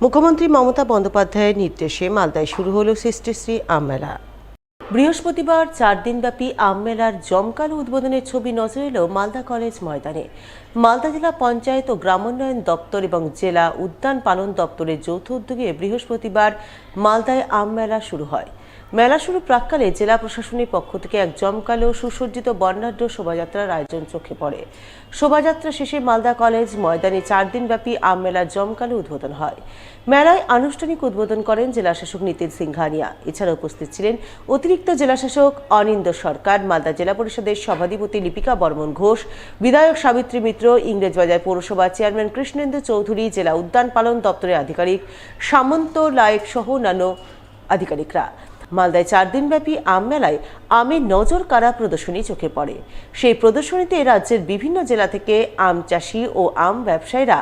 মুখ্যমন্ত্রী মমতা বন্দ্যোপাধ্যায়ের নির্দেশে মালদায় শুরু হলো সৃষ্টিশ্রী আম মেলা। বৃহস্পতিবার 4 দিনব্যাপী আম মেলার জমকালো উদ্বোধনের ছবি নজর এলো মালদা কলেজ ময়দানে। মালদা জেলা পঞ্চায়েত ও গ্রামোন্নয়ন দপ্তর এবং জেলা উদ্যান পালন দপ্তরের যৌথ উদ্যোগে বৃহস্পতিবার মালদায় আম মেলা শুরু হয়। মেলা শুরু প্রাক্কালে জেলা প্রশাসনের পক্ষ থেকে এক জমকালো সুসজ্জিত বর্ণাঢ্য শোভাযাত্রার আয়োজন চোখে পড়ে। শোভাযাত্রা শেষে মালদা কলেজ ময়দানে 4 দিনব্যাপী আম মেলার জমকালো উদ্বোধন হয়। মেলায় আনুষ্ঠানিক উদ্বোধন করেন জেলাশাসক নিতিন সিংহানিয়া। এছাড়া উপস্থিত ছিলেন অতিরিক্ত জেলাশাসক অনিন্দ সরকার, মালদা জেলা পরিষদের সভাধিপতি লিপিকা বর্মন ঘোষ, বিধায়ক সাবিত্রী মিত্র, ইংরেজবাজার পৌরসভা চেয়ারম্যান কৃষ্ণেন্দু চৌধুরী, জেলা উদ্যান পালন দপ্তরের আধিকারিক সামন্ত লায়েক সহ অন্যান্য আধিকারিকরা। মালদায় 4 দিনব্যাপী আম মেলায় আমের নজর কাড়া প্রদর্শনী চোখে পড়ে। সেই প্রদর্শনীতে রাজ্যের বিভিন্ন জেলা থেকে আম চাষি ও আম ব্যবসায়ীরা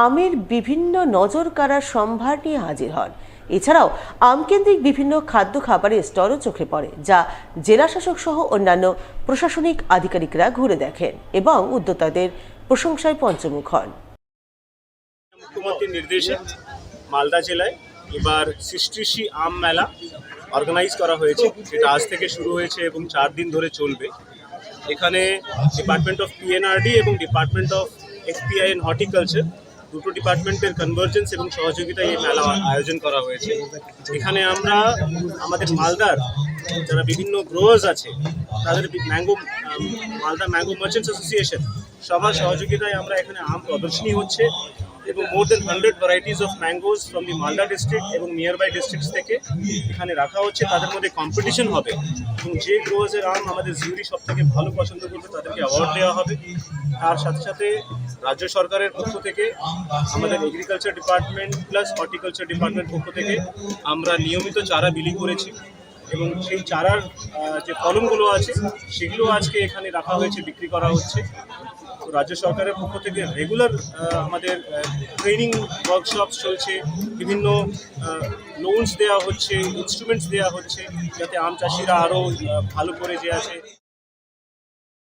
আমের বিভিন্ন নজর কাড়া সম্ভার নিয়ে হাজির হন। এছাড়াও আমকেন্দ্রিক বিভিন্ন খাদ্য খাবারের স্টলও চোখে পড়ে, যা জেলাশাসক সহ অন্যান্য প্রশাসনিক আধিকারিকরা ঘুরে দেখেন এবং উদ্যোক্তাদের প্রশংসায় পঞ্চমুখ হন। মুখ্যমন্ত্রীর নির্দেশে মালদা জেলায় এবার সৃষ্টিশ্রী আম মেলা অর্গানাইজ করা হয়েছে, যেটা আজ থেকে শুরু হয়েছে এবং 4 দিন ধরে চলবে। এখানে ডিপার্টমেন্ট অফ পিএনআরডি এবং department of FPI and horticulture দুটো ডিপার্টমেন্টের কনভার্জেন্স এবং সহযোগিতায় এই মেলা আয়োজন করা হয়েছে। এখানে আমরা আমাদের মালদার যারা বিভিন্ন গ্রোয়ার্স আছে তাদের মালদা ম্যাঙ্গো মার্চেন্টস অ্যাসোসিয়েশন সবার সহযোগিতায় আমরা এখানে আম প্রদর্শনী হচ্ছে এবং মোর দেন 100 varieties of mangoes from the Malda district এবং নিয়ারবাই ডিস্ট্রিক্টস থেকে এখানে রাখা হচ্ছে। তাদের মধ্যে কম্পিটিশন হবে এবং যে গ্রোয়ার্সের আম আমাদের জিউরি সব থেকে ভালো পছন্দ করবে তাদেরকে অ্যাওয়ার্ড দেওয়া হবে। তার সাথে সাথে রাজ্য সরকারের পক্ষ থেকে আমাদের agriculture department plus horticulture department পক্ষ থেকে আমরা নিয়মিত চারা বিলি করেছি এবং সেই চারার যে ফলনগুলো আছে সেগুলো আজকে এখানে রাখা হয়েছে, বিক্রি করা হচ্ছে। তো রাজ্য সরকারের পক্ষ থেকে রেগুলার আমাদের ট্রেনিং ওয়ার্কশপ চলছে, বিভিন্ন লোনস দেওয়া হচ্ছে, ইনস্ট্রুমেন্টস দেওয়া হচ্ছে, যাতে আম চাষিরা আরও ভালো করে যে আছে